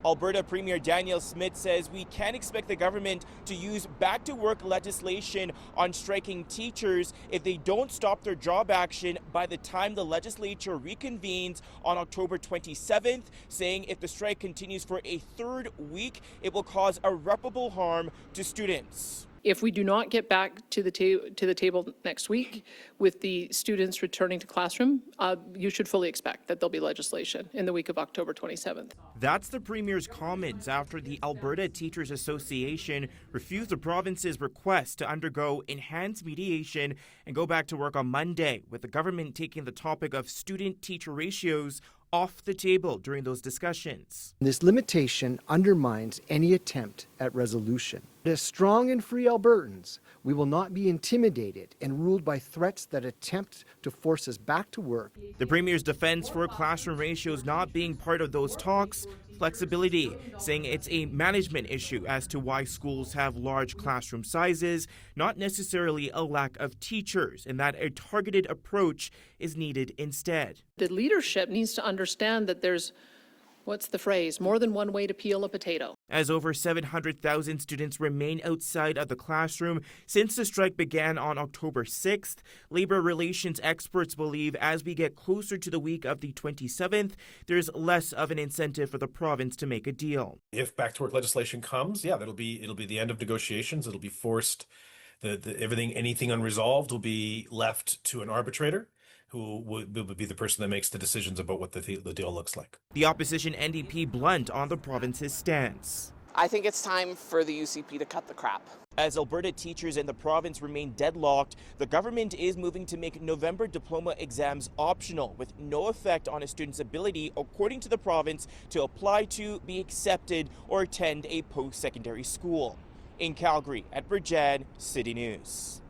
Alberta Premier Danielle Smith says we can expect the government to use back-to-work legislation on striking teachers if they don't stop their job action by the time the legislature reconvenes on October 27th, saying if the strike continues for a third week, it will cause irreparable harm to students. If we do not get back to the table next week with the students returning to classroom, you should fully expect that there'll be legislation in the week of October 27th. That's the Premier's comments after the Alberta Teachers Association refused the province's request to undergo enhanced mediation and go back to work on Monday, with the government taking the topic of student-teacher ratios off the table during those discussions. This limitation undermines any attempt at resolution. As strong and free Albertans, we will not be intimidated and ruled by threats that attempt to force us back to work. The Premier's defense for classroom ratios not being part of those talks: flexibility, saying it's a management issue as to why schools have large classroom sizes, not necessarily a lack of teachers, and that a targeted approach is needed instead. The leadership needs to understand that there's, what's the phrase, more than one way to peel a potato. As over 700,000 students remain outside of the classroom since the strike began on October 6th, labor relations experts believe as we get closer to the week of the 27th, there's less of an incentive for the province to make a deal. If back-to-work legislation comes, it'll be the end of negotiations. It'll be forced. Anything unresolved will be left to an arbitrator, who would be the person that makes the decisions about what the deal looks like. The opposition NDP blunt on the province's stance. I think it's time for the UCP to cut the crap. As Alberta teachers in the province remain deadlocked, the government is moving to make November diploma exams optional, with no effect on a student's ability, according to the province, to apply to, be accepted, or attend a post-secondary school. In Calgary, at Djan, City News.